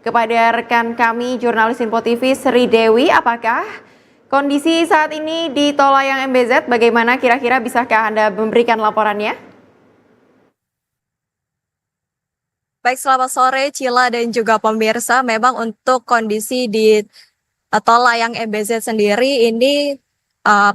kepada rekan kami jurnalis Info TV Sri Dewi. Apakah kondisi saat ini di Tol Layang MBZ bagaimana kira-kira, bisakah Anda memberikan laporannya? Baik, selamat sore Cila dan juga pemirsa. Memang untuk kondisi di Tol Layang MBZ sendiri ini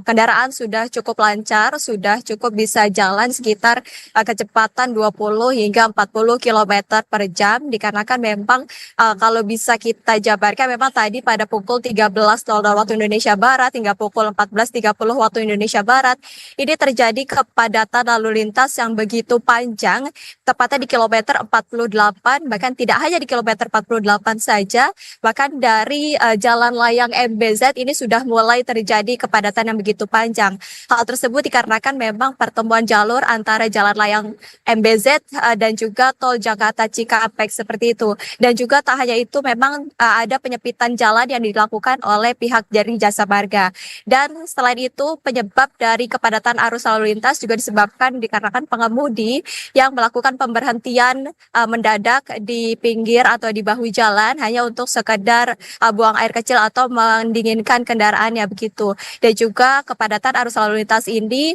kendaraan sudah cukup lancar, sudah cukup bisa jalan sekitar kecepatan 20 hingga 40 km per jam, dikarenakan memang kalau bisa kita jabarkan memang tadi pada pukul 13.00 waktu Indonesia Barat hingga pukul 14.30 waktu Indonesia Barat, ini terjadi kepadatan lalu lintas yang begitu panjang, tepatnya di kilometer 48, bahkan tidak hanya di kilometer 48 saja, bahkan dari Jalan Layang MBZ ini sudah mulai terjadi kepadatan yang begitu panjang. Hal tersebut dikarenakan memang pertemuan jalur antara Jalan Layang MBZ dan juga Tol Jakarta Cikampek seperti itu. Dan juga tak hanya itu, memang ada penyempitan jalan yang dilakukan oleh pihak dari Jasa Marga. Dan selain itu, penyebab dari kepadatan arus lalu lintas juga disebabkan dikarenakan pengemudi yang melakukan pemberhentian mendadak di pinggir atau di bahu jalan hanya untuk sekedar buang air kecil atau mendinginkan kendaraannya begitu. Dan juga kepadatan arus lalu lintas ini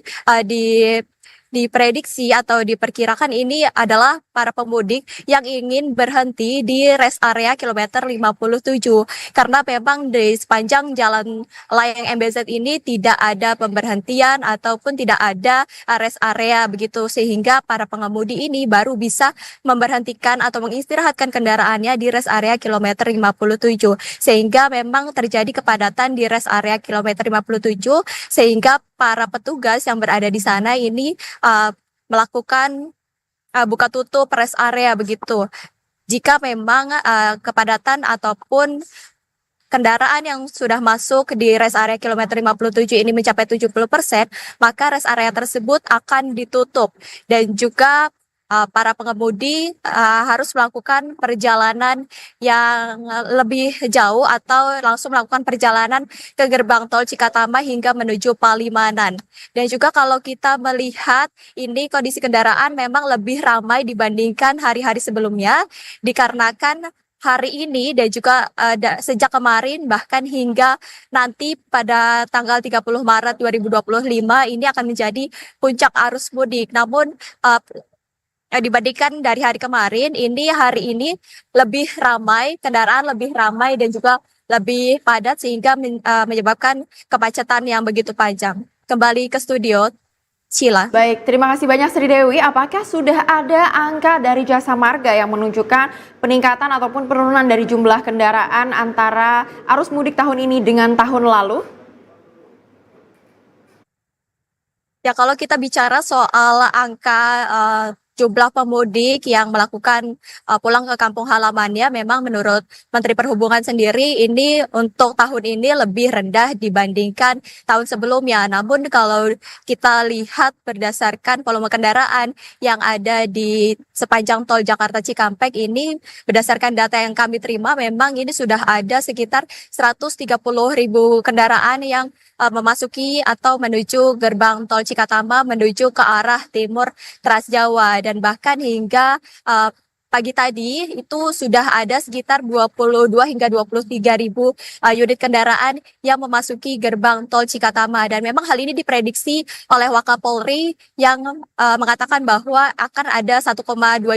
diprediksi atau diperkirakan ini adalah para pemudik yang ingin berhenti di rest area kilometer 57, karena memang di sepanjang Jalan Layang MBZ ini tidak ada pemberhentian ataupun tidak ada rest area begitu, sehingga para pengemudi ini baru bisa memberhentikan atau mengistirahatkan kendaraannya di rest area kilometer 57, sehingga memang terjadi kepadatan di rest area kilometer 57, sehingga para petugas yang berada di sana ini melakukan buka tutup rest area begitu. Jika memang kepadatan ataupun kendaraan yang sudah masuk di rest area kilometer 57 ini mencapai 70%, maka rest area tersebut akan ditutup. Dan juga para pengemudi harus melakukan perjalanan yang lebih jauh atau langsung melakukan perjalanan ke gerbang tol Cikatama hingga menuju Palimanan. Dan juga kalau kita melihat ini kondisi kendaraan memang lebih ramai dibandingkan hari-hari sebelumnya, dikarenakan hari ini dan juga sejak kemarin bahkan hingga nanti pada tanggal 30 Maret 2025 ini akan menjadi puncak arus mudik. Namun dibandingkan dari hari kemarin, ini hari ini lebih ramai, kendaraan lebih ramai dan juga lebih padat sehingga menyebabkan kemacetan yang begitu panjang. Kembali ke studio, Sheila. Baik, terima kasih banyak Sri Dewi. Apakah sudah ada angka dari Jasa Marga yang menunjukkan peningkatan ataupun penurunan dari jumlah kendaraan antara arus mudik tahun ini dengan tahun lalu? Ya, kalau kita bicara soal angka jumlah pemudik yang melakukan pulang ke kampung halamannya, memang menurut Menteri Perhubungan sendiri ini untuk tahun ini lebih rendah dibandingkan tahun sebelumnya. Namun kalau kita lihat berdasarkan volume kendaraan yang ada di sepanjang tol Jakarta Cikampek ini, berdasarkan data yang kami terima, memang ini sudah ada sekitar 130.000 kendaraan yang memasuki atau menuju gerbang tol Cikatama menuju ke arah timur Trans Jawa, dan bahkan hingga pagi tadi itu sudah ada sekitar 22 hingga 23.000 unit kendaraan yang memasuki gerbang tol Cikatama, dan memang hal ini diprediksi oleh Wakapolri yang mengatakan bahwa akan ada 1,2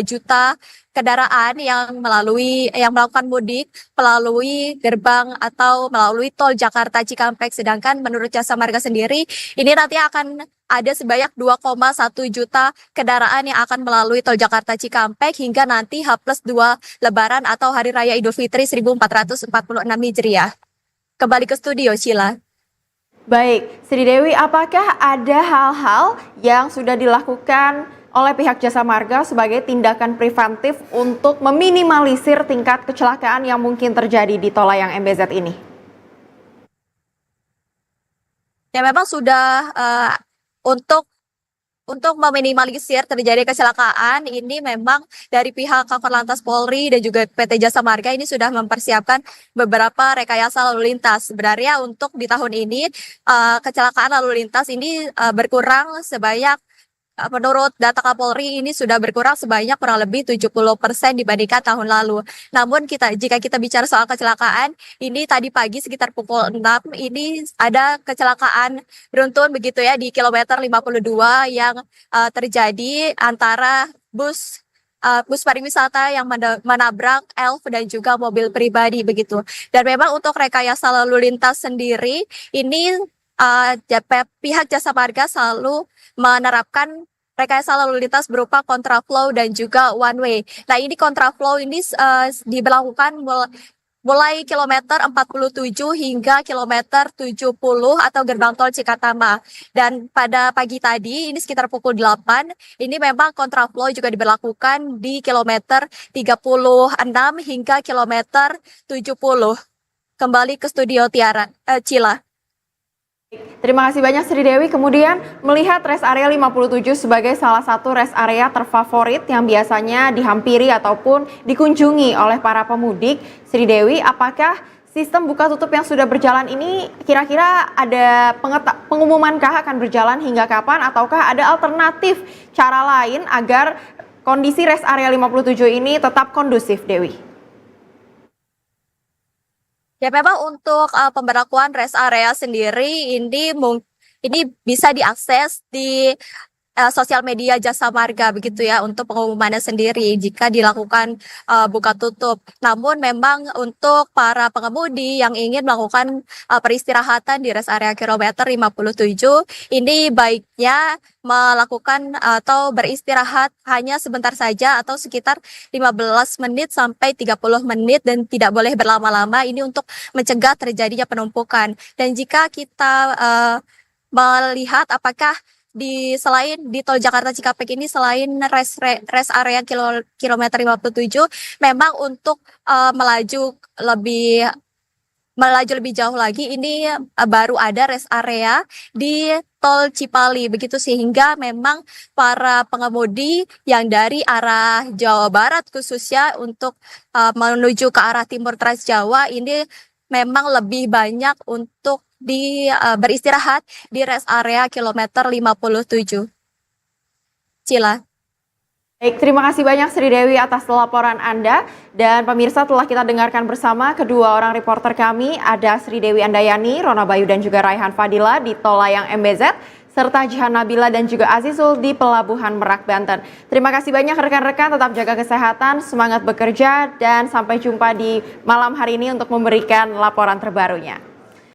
juta kendaraan yang melakukan mudik melalui gerbang atau melalui tol Jakarta Cikampek. Sedangkan menurut Jasa Marga sendiri ini nanti akan ada sebanyak 2,1 juta kendaraan yang akan melalui tol Jakarta Cikampek hingga nanti H+2 Lebaran atau Hari Raya Idul Fitri 1446 Hijriah. Kembali ke studio, Sheila. Baik, Sri Dewi, apakah ada hal-hal yang sudah dilakukan oleh pihak Jasa Marga sebagai tindakan preventif untuk meminimalisir tingkat kecelakaan yang mungkin terjadi di Tol Layang MBZ ini? Ya, memang sudah untuk meminimalisir terjadi kecelakaan ini, memang dari pihak Kakor Polri dan juga PT Jasa Marga ini sudah mempersiapkan beberapa rekayasa lalu lintas. Sebenarnya untuk di tahun ini kecelakaan lalu lintas ini berkurang sebanyak menurut data Kapolri ini sudah berkurang sebanyak kurang lebih 70% dibandingkan tahun lalu. Namun jika kita bicara soal kecelakaan, ini tadi pagi sekitar pukul 6 ini ada kecelakaan beruntun begitu ya di kilometer 52 yang terjadi antara bus pariwisata yang menabrak elf dan juga mobil pribadi begitu. Dan memang untuk rekayasa lalu lintas sendiri ini pihak Jasa Marga selalu menerapkan rekayasa lalu lintas berupa kontraflow dan juga one way. Nah, ini kontraflow ini diberlakukan mulai kilometer 47 hingga kilometer 70 atau gerbang tol Cikatama. Dan pada pagi tadi, ini sekitar pukul 8, ini memang kontraflow juga diberlakukan di kilometer 36 hingga kilometer 70. Kembali ke studio Cila. Terima kasih banyak Sri Dewi. Kemudian melihat rest area 57 sebagai salah satu rest area terfavorit yang biasanya dihampiri ataupun dikunjungi oleh para pemudik. Sri Dewi, apakah sistem buka tutup yang sudah berjalan ini kira-kira ada pengumumankah akan berjalan hingga kapan, ataukah ada alternatif cara lain agar kondisi rest area 57 ini tetap kondusif, Dewi? Ya memang untuk pemberlakuan rest area sendiri ini bisa diakses di sosial media Jasa Marga begitu ya untuk pengumumannya sendiri jika dilakukan buka tutup. Namun memang untuk para pengemudi yang ingin melakukan peristirahatan di rest area kilometer 57 ini baiknya melakukan atau beristirahat hanya sebentar saja atau sekitar 15 menit sampai 30 menit dan tidak boleh berlama-lama, ini untuk mencegah terjadinya penumpukan. Dan jika kita melihat apakah selain di tol Jakarta Cikampek ini selain rest area kilometer 57 memang untuk melaju lebih jauh lagi ini baru ada rest area di tol Cipali begitu, sehingga memang para pengemudi yang dari arah Jawa Barat khususnya untuk menuju ke arah timur Trans Jawa ini memang lebih banyak untuk beristirahat di rest area kilometer 57. Cila. Baik, terima kasih banyak Sri Dewi atas laporan Anda. Dan pemirsa, telah kita dengarkan bersama kedua orang reporter kami, ada Sri Dewi Andayani, Rona Bayu dan juga Raihan Fadila di Tol Layang MBZ, serta Jihan Nabila dan juga Azizul di Pelabuhan Merak, Banten. Terima kasih banyak rekan-rekan, tetap jaga kesehatan, semangat bekerja, dan sampai jumpa di malam hari ini untuk memberikan laporan terbarunya.